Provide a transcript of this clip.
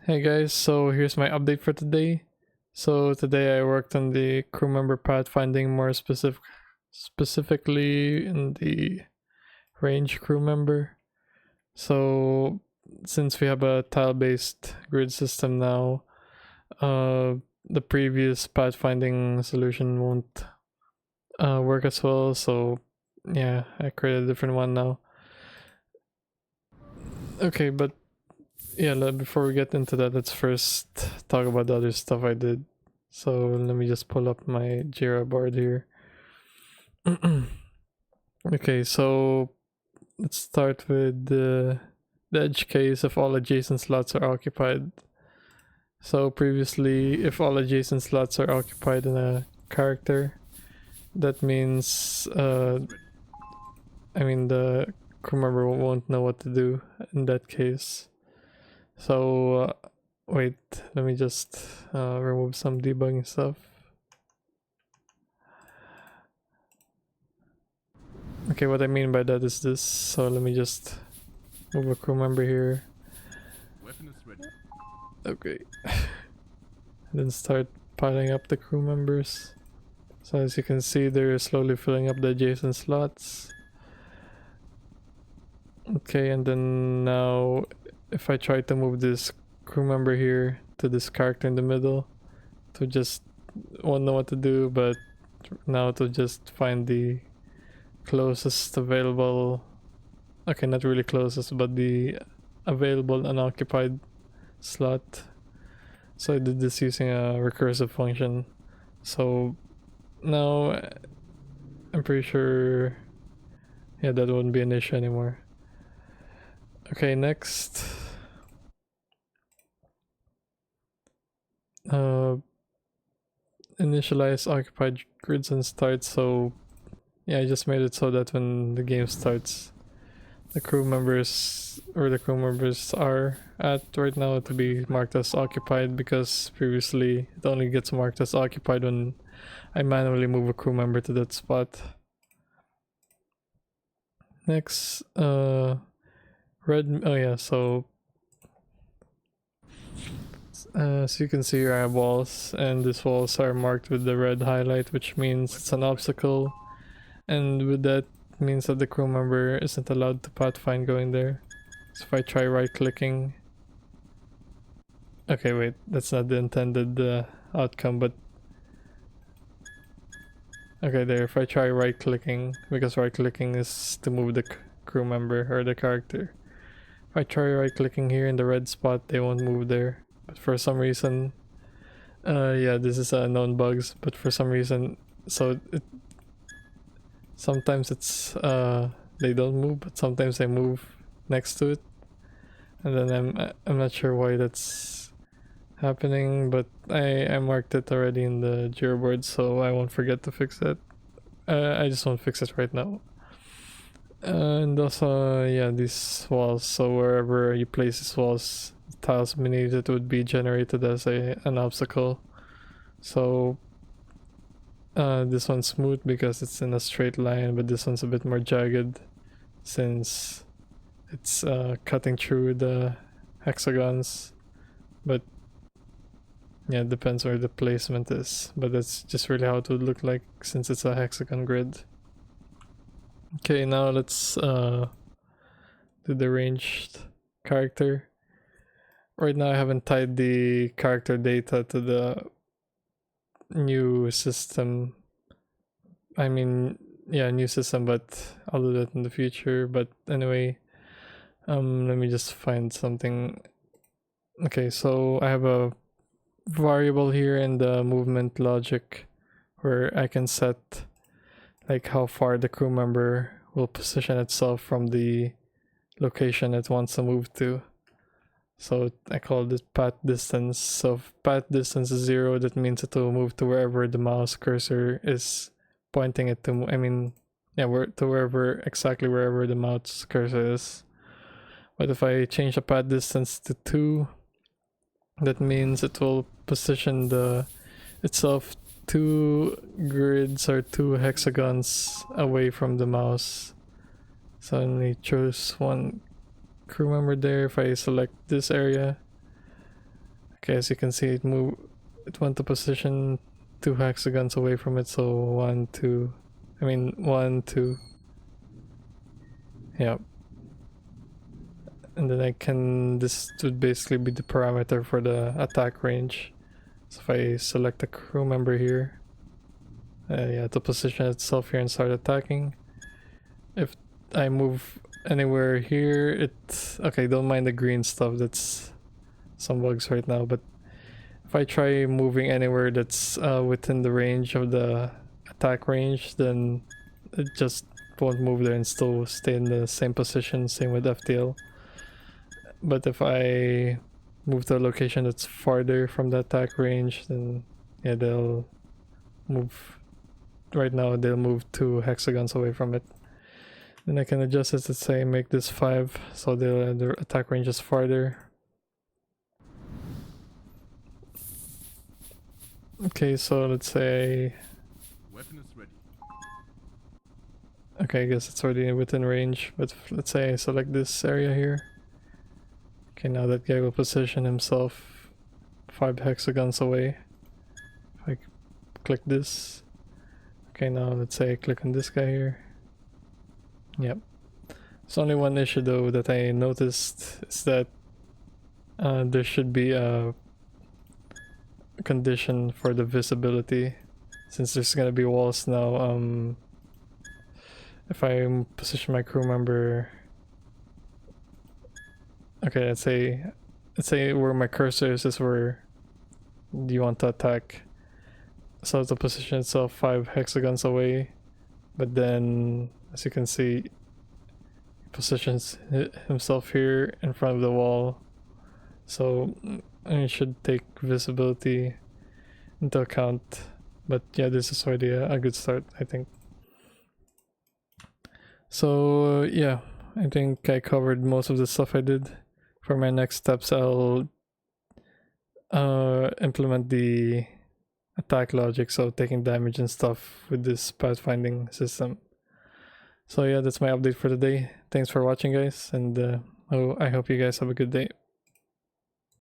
Hey guys, so here's my update for today. So today I worked on the Crewmember pathfinding, more specifically in the range Crewmember. So since we have a tile-based grid system now, the previous pathfinding solution won't work as well. So yeah, I created a different one now. Okay, but yeah, before we get into that, let's first talk about the other stuff I did. So let me just pull up my Jira board here. Okay, so let's start with the edge case if all adjacent slots are occupied. So previously, if all adjacent slots are occupied in a character, that means the crew member won't know what to do in that case. So wait, let me just remove some debugging stuff. Okay, what I mean by that is this. So let me just move a crew member here. Weapon is ready. Okay. Then start piling up the crew members. So as you can see, they're slowly filling up the adjacent slots. Okay, and then now if I try to move this crew member here to this character in the middle, to just won't know what to do, but now to just find the closest available, okay, not really closest, but the available unoccupied slot. So I did this using a recursive function. So now I'm pretty sure, yeah, that wouldn't be an issue anymore. Okay, next. Initialize occupied grids and start. So yeah, I just made it so that when the game starts, the crew members or the crew members are at right now to be marked as occupied, because previously it only gets marked as occupied when I manually move a crew member to that spot. Next, oh yeah, so you can see here I have walls, and these walls are marked with the red highlight, which means it's an obstacle, and with that means that the crew member isn't allowed to pathfind going there. So if I try right clicking, okay, wait, that's not the intended outcome, but okay, there, if I try right clicking, because right clicking is to move the crew member or the character. If I try right clicking here in the red spot, they won't move there. But for some reason, yeah, this is a known bugs, but for some reason, so sometimes it's they don't move, but sometimes they move next to it, and then I'm not sure why that's happening, but I marked it already in the Jira board, so I won't forget to fix that. I just won't fix it right now. And also, yeah, these walls, so wherever you place these walls, tiles beneath it would be generated as an obstacle. So this one's smooth because it's in a straight line, but this one's a bit more jagged since it's cutting through the hexagons. But yeah, it depends where the placement is, but that's just really how it would look like since it's a hexagon grid. Okay, now let's do the ranged character. Right now I haven't tied the character data to the new system. I mean, yeah, new system, but I'll do that in the future. But anyway, let me just find something. Okay, so I have a variable here in the movement logic where I can set like how far the crew member will position itself from the location it wants to move to. So I call this path distance. So if path distance is 0, that means it will move to wherever the mouse cursor is pointing it to. I mean, yeah, to exactly wherever the mouse cursor is. But if I change the path distance to 2, that means it will position itself 2 grids or 2 hexagons away from the mouse. So let me choose one crew member there. If I select this area, Okay, as you can see, it went to position 2 hexagons away from it, so 1, 2. I mean 1, 2. Yep. And then this would basically be the parameter for the attack range. So if I select a crew member here, yeah, to position itself here and start attacking. If I move anywhere here, okay, don't mind the green stuff, that's some bugs right now, but if I try moving anywhere that's within the range of the attack range, then it just won't move there and still stay in the same position. Same with FTL. But if I move to a location that's farther from the attack range, then yeah, they'll move. Right now they'll move 2 hexagons away from it. Then I can adjust it to say make this 5, so their attack range is farther. Okay, so let's say. Weapon is ready. Okay, I guess it's already within range, but let's say I select this area here. Okay, now that guy will position himself 5 hexagons away. If I click this. Okay, now let's say I click on this guy here. Yep. There's only one issue though that I noticed, is that there should be a condition for the visibility, since there's gonna be walls now. If I position my crew member, okay, let's say where my cursor is where you want to attack. So to position itself 5 hexagons away, but then as you can see, he positions himself here in front of the wall. So it should take visibility into account. But yeah, this is already a good start, I think. So yeah, I think I covered most of the stuff I did. For my next steps, I'll implement the attack logic, so taking damage and stuff with this pathfinding system. So yeah, that's my update for today. Thanks for watching, guys, and I hope you guys have a good day.